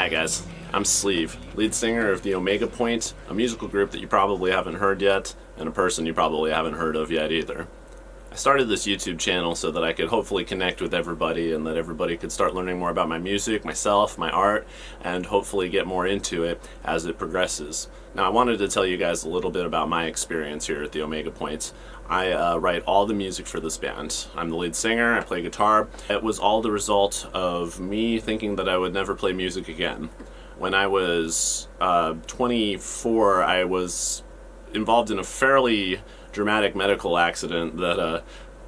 Hi guys, I'm Sleeve, lead singer of the Omega Point, a musical group that you probably haven't heard yet, and a person you probably haven't heard of yet either. I started this YouTube channel so that I could hopefully connect with everybody and that everybody could start learning more about my music, myself, my art, and hopefully get more into it as it progresses. Now I wanted to tell you guys a little bit about my experience here at the Omega Point. I write all the music for this band. I'm the lead singer, I play guitar. It was all the result of me thinking that I would never play music again. When I was 24, I was involved in a fairly dramatic medical accident that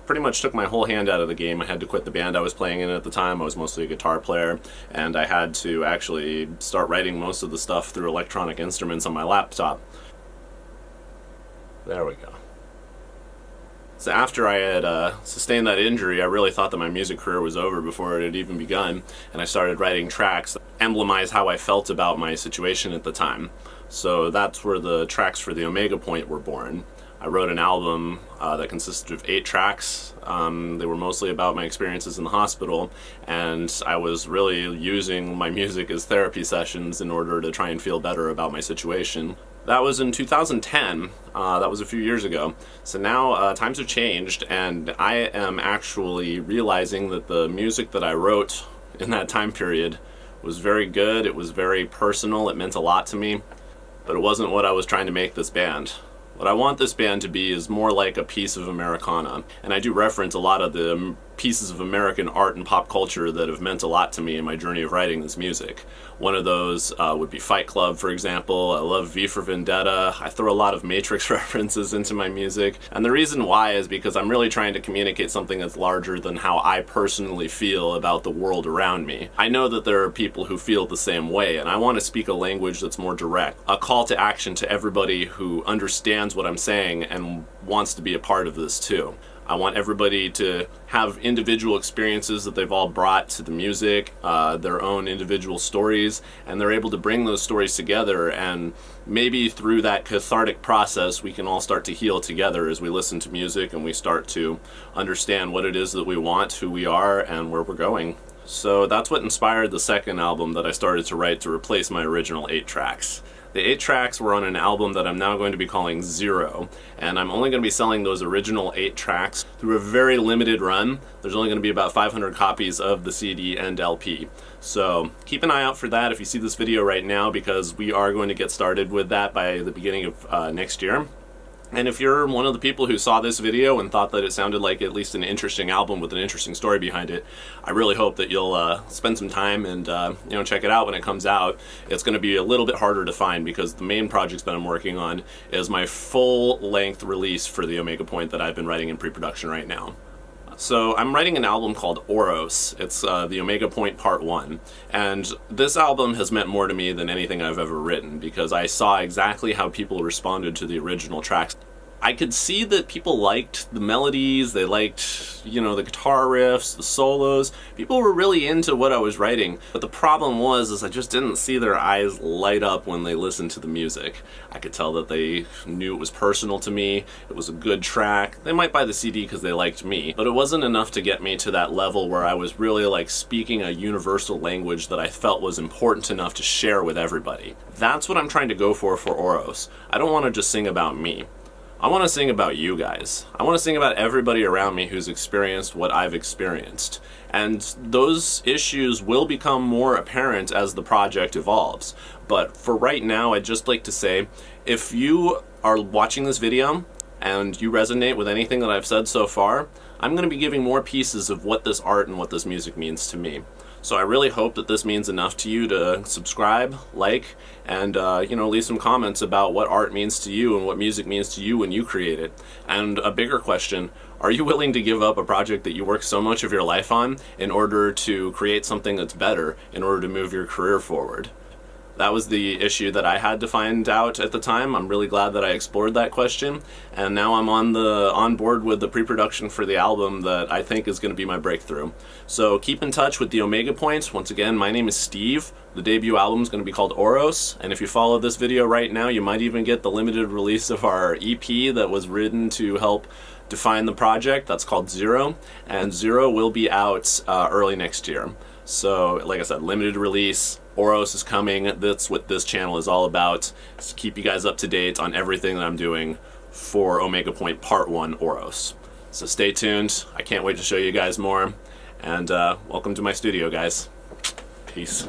pretty much took my whole hand out of the game. I had to quit the band I was playing in at the time. I was mostly a guitar player, and I had to actually start writing most of the stuff through electronic instruments on my laptop. There we go. So after I had sustained that injury, I really thought that my music career was over before it had even begun, and I started writing tracks that emblemize how I felt about my situation at the time. So that's where the tracks for the Omega Point were born. I wrote an album that consisted of 8 tracks. They were mostly about my experiences in the hospital, and I was really using my music as therapy sessions in order to try and feel better about my situation. That was in 2010, that was a few years ago. So now times have changed, and I am actually realizing that the music that I wrote in that time period was very good, it was very personal, it meant a lot to me, but it wasn't what I was trying to make this band. What I want this band to be is more like a piece of Americana, and I do reference a lot of the pieces of American art and pop culture that have meant a lot to me in my journey of writing this music. One of those would be Fight Club, for example. I love V for Vendetta. I throw a lot of Matrix references into my music, and the reason why is because I'm really trying to communicate something that's larger than how I personally feel about the world around me. I know that there are people who feel the same way, and I want to speak a language that's more direct, a call to action to everybody who understands what I'm saying and wants to be a part of this too. I want everybody to have individual experiences that they've all brought to the music, their own individual stories, and they're able to bring those stories together, and maybe through that cathartic process we can all start to heal together as we listen to music and we start to understand what it is that we want, who we are, and where we're going. So that's what inspired the second album that I started to write to replace my original 8 tracks. The 8 tracks were on an album that I'm now going to be calling Zero, and I'm only going to be selling those original 8 tracks through a very limited run. There's only going to be about 500 copies of the CD and LP. So keep an eye out for that if you see this video right now, because we are going to get started with that by the beginning of next year. And if you're one of the people who saw this video and thought that it sounded like at least an interesting album with an interesting story behind it, I really hope that you'll spend some time and check it out when it comes out. It's going to be a little bit harder to find because the main project that I'm working on is my full-length release for the Omega Point that I've been writing in pre-production right now. So I'm writing an album called Oros. It's the Omega Point Part 1. And this album has meant more to me than anything I've ever written because I saw exactly how people responded to the original tracks. I could see that people liked the melodies, they liked, the guitar riffs, the solos. People were really into what I was writing, but the problem was I just didn't see their eyes light up when they listened to the music. I could tell that they knew it was personal to me, it was a good track. They might buy the CD because they liked me, but it wasn't enough to get me to that level where I was really like speaking a universal language that I felt was important enough to share with everybody. That's what I'm trying to go for Oros. I don't want to just sing about me. I want to sing about you guys. I want to sing about everybody around me who's experienced what I've experienced. And those issues will become more apparent as the project evolves. But for right now, I'd just like to say, if you are watching this video and you resonate with anything that I've said so far, I'm going to be giving more pieces of what this art and what this music means to me. So I really hope that this means enough to you to subscribe, like, and leave some comments about what art means to you and what music means to you when you create it. And a bigger question, are you willing to give up a project that you worked so much of your life on in order to create something that's better, in order to move your career forward? That was the issue that I had to find out at the time. I'm really glad that I explored that question, and now I'm on board with the pre-production for the album that I think is going to be my breakthrough. So keep in touch with the Omega Point. Once again, my name is Steve. The debut album is going to be called Oros, and if you follow this video right now, you might even get the limited release of our EP that was written to help define the project. That's called Zero, and Zero will be out early next year. So, like I said, limited release. Oros is coming. That's what this channel is all about. Is to keep you guys up to date on everything that I'm doing for Omega Point Part 1 Oros. So stay tuned. I can't wait to show you guys more. And welcome to my studio, guys. Peace.